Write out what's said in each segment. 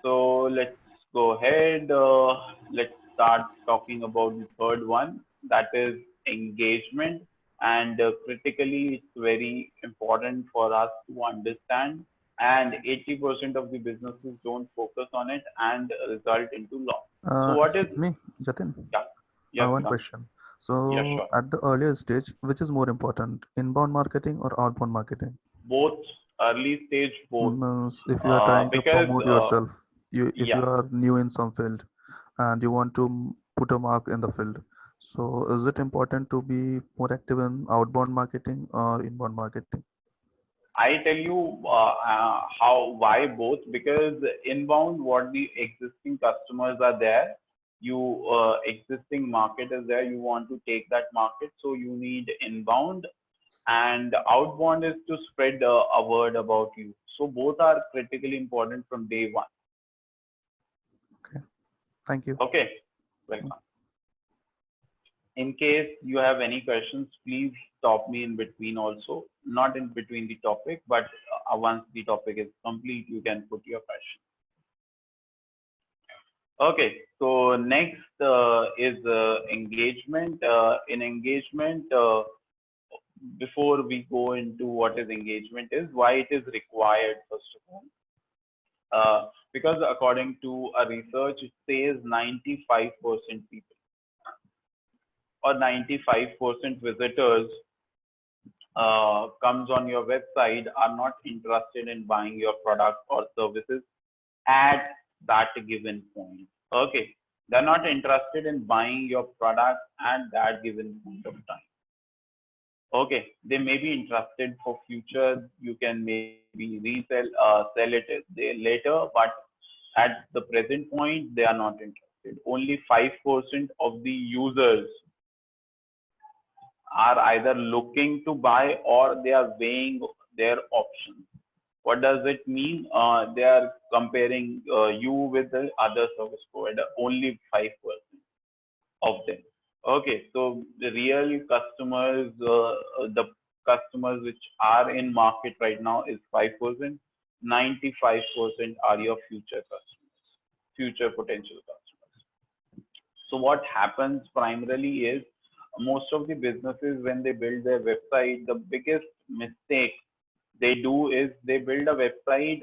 So let's go ahead. Let's start talking about the third one, that is engagement. And critically, it's very important for us to understand. And 80% of the businesses don't focus on it and result into loss. So what is, Excuse me, Jatin. yeah, yes, One Ram. question. Yeah, So, sure. at the earlier stage, which is more important, inbound marketing or outbound marketing? Both, early stage, both. Means if you are trying to Because, promote yourself, if yeah, you are new in some field and you want to put a mark in the field, so is it important to be more active in outbound marketing or inbound marketing? I tell you why both, because inbound, what the existing customers are there, you existing market is there, you want to take that market, so you need inbound, and outbound is to spread a word about you. So both are critically important from day one. Okay, thank you. Okay, welcome. In case you have any questions, please stop me in between also. Not in between the topic, but once the topic is complete, you can put your question. Okay, so next is engagement. In engagement, before we go into what is engagement is, why it is required, first of all. Because according to a research, it says 95% people or 95% visitors comes on your website are not interested in buying your product or services at that given point. Okay, they're not interested in buying your product at that given point of time. Okay, they may be interested for future. You can maybe resell, sell it later, but at the present point, they are not interested. Only 5% of the users are either looking to buy or they are weighing their options. What does it mean? They are comparing you with the other service provider, only 5% of them. Okay, so the real customers, the customers which are in market right now is 5%. 95% are your future customers, future potential customers. So what happens primarily is most of the businesses, when they build their website, the biggest mistake they do is they build a website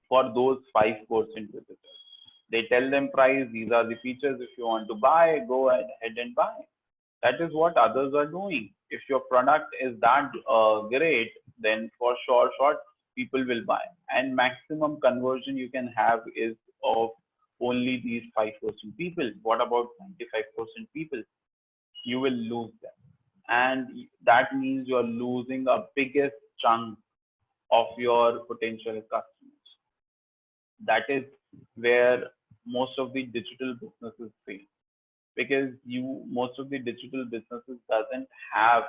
for those 5% visitors. They tell them price, these are the features. If you want to buy, go ahead and buy. That is what others are doing. If your product is that great, then for sure, people will buy. And maximum conversion you can have is of only these 5% people. What about 95% people? You will lose them. And that means you're losing a biggest chunk of your potential customers. That is where most of the digital businesses fail, because most of the digital businesses doesn't have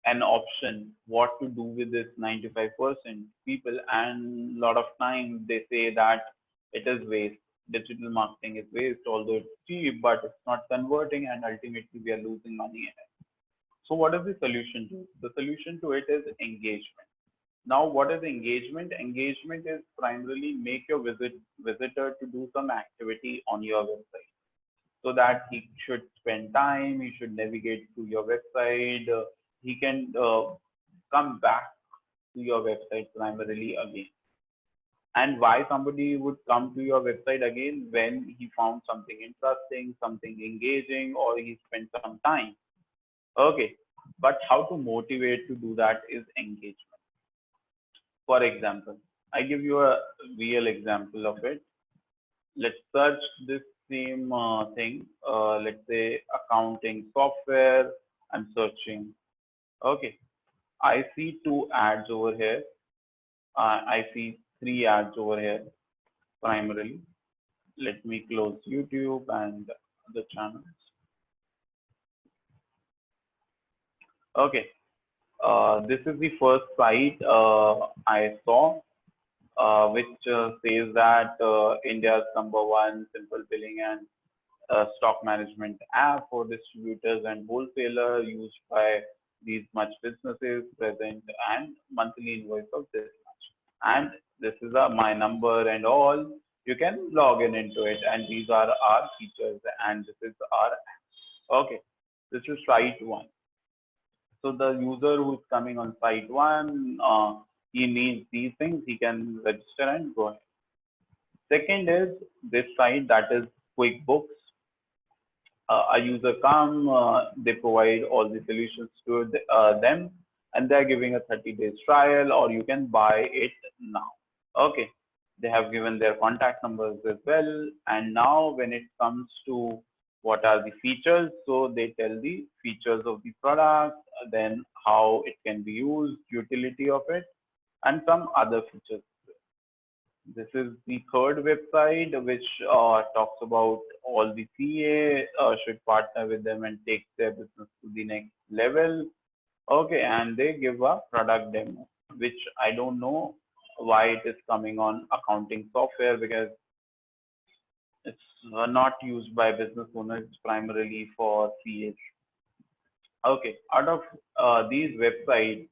an option what to do with this 95% people, and a lot of time they say that it is waste. Digital marketing is waste, although it's cheap, but it's not converting, and ultimately we are losing money in it. So what is the solution to it? The solution to it is engagement. Now, what is engagement? Engagement is primarily make your visitor to do some activity on your website, so that he should spend time, he should navigate through your website, he can come back to your website primarily again. And why somebody would come to your website again? When he found something interesting, something engaging, or he spent some time. Okay, but how to motivate to do that is engagement. For example, I give you a real example of it. Let's search this same thing. Let's say accounting software. I'm searching. Okay, I see 2 ads over here. I see 3 ads over here primarily. Let me close YouTube and the channels. Okay, this is the first site I saw, which says that India's #1 simple billing and stock management app for distributors and wholesalers used by these much businesses present, and monthly invoice of this much. And This is my number and all. You can log in into it, and these are our features, and this is our app. Okay, this is site one. So the user who is coming on site one, he needs these things. He can register and go ahead. Second is this site, that is QuickBooks. A user come, they provide all the solutions to them, and they're giving a 30 days trial, or you can buy it now. Okay, they have given their contact numbers as well. And now when it comes to what are the features, so they tell the features of the product, then how it can be used, utility of it, and some other features. This is the third website, which talks about all the CA should partner with them and take their business to the next level. Okay, and they give a product demo, which I don't know why it is coming on accounting software, because it's not used by business owners. It's primarily for CAs. Okay, out of these websites,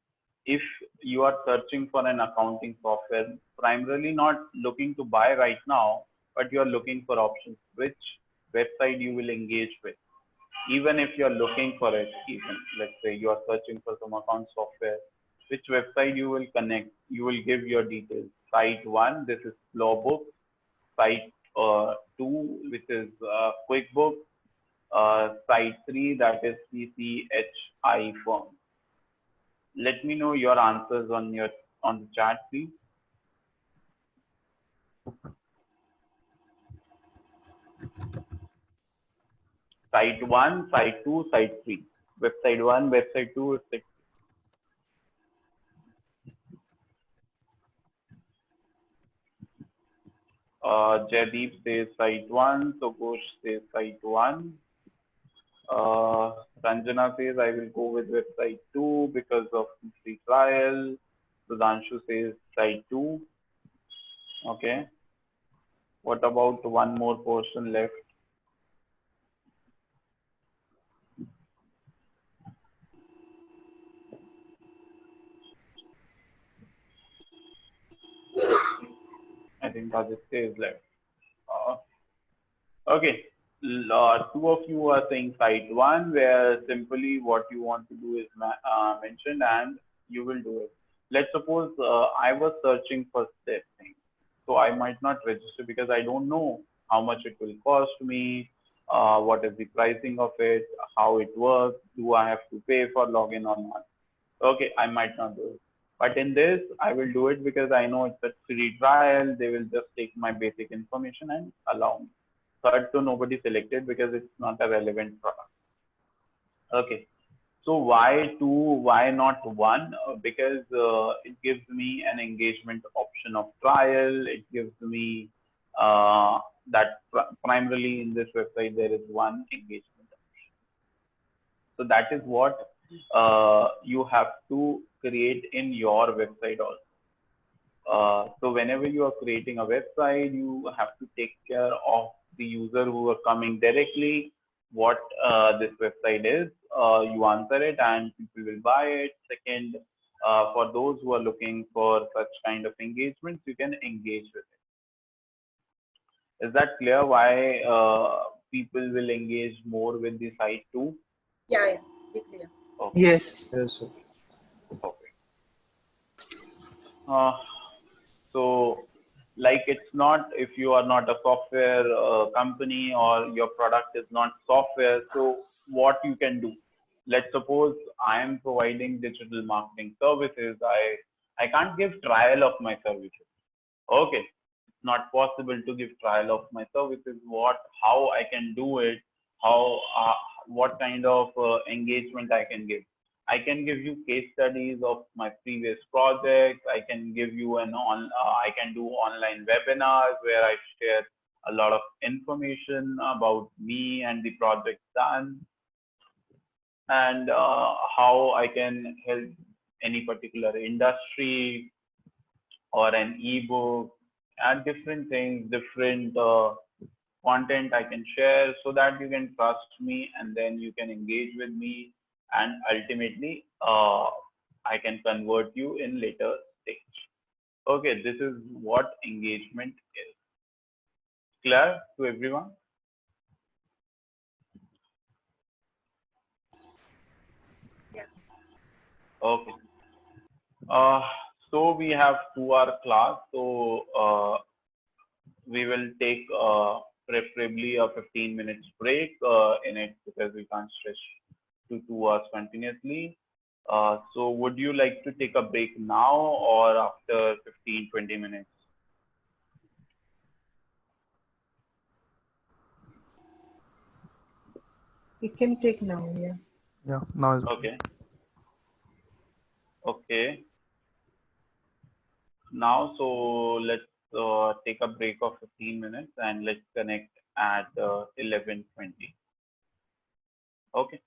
if you are searching for an accounting software, primarily not looking to buy right now, but you are looking for options, which website you will engage with. Even if you're looking for it, even let's say you are searching for some account software, which website you will connect, you will give your details. Site one, this is Flowbook. Site two, which is QuickBooks. Site three, that is CCHI firm. Let me know your answers on the chat, please. Site one, site two, site three. Website one, website two, website Jaideep says site one, Sukosh says site one. Ranjana says I will go with website two because of the free trial. Sudhanshu says site two. Okay. What about one more portion left? I think Aditya is left. Okay. Two of you are saying site one, where simply what you want to do is mentioned and you will do it. Let's suppose I was searching for this thing. So I might not register because I don't know how much it will cost me, what is the pricing of it, how it works, do I have to pay for login or not. Okay, I might not do it. But in this, I will do it because I know it's a free trial. They will just take my basic information and allow me. Third, so nobody selected because it's not a relevant product. Okay. So why two? Why not one? Because it gives me an engagement option of trial. It gives me that primarily in this website there is one engagement option. So that is what you have to create in your website also. So whenever you are creating a website, you have to take care of the user who are coming directly, what this website is, you answer it and people will buy it. Second, for those who are looking for such kind of engagements, you can engage with it. Is that clear why people will engage more with the site too? Yeah, be clear. Okay. Yes. Yes, sir. Okay. So like it's not, if you are not a software company or your product is not software, so what you can do? Let's suppose I am providing digital marketing services. I can't give trial of my services. Okay, it's not possible to give trial of my services. How I can do it? What kind of engagement I can give? I can give you case studies of my previous projects. I can give you I can do online webinars where I share a lot of information about me and the project done, and how I can help any particular industry or an ebook, and different things, different content I can share so that you can trust me and then you can engage with me, and ultimately I can convert you in later stage. Okay, this is what engagement is. Clear to everyone? Yeah. Okay. So we have 2 hour class. So we will take preferably a 15 minutes break in it because we can't stretch to 2 hours continuously. So would you like to take a break now or after 15-20 minutes? We can take now, yeah. Yeah, now is Okay. Okay. Now, so let's take a break of 15 minutes and let's connect at 11:20. Okay.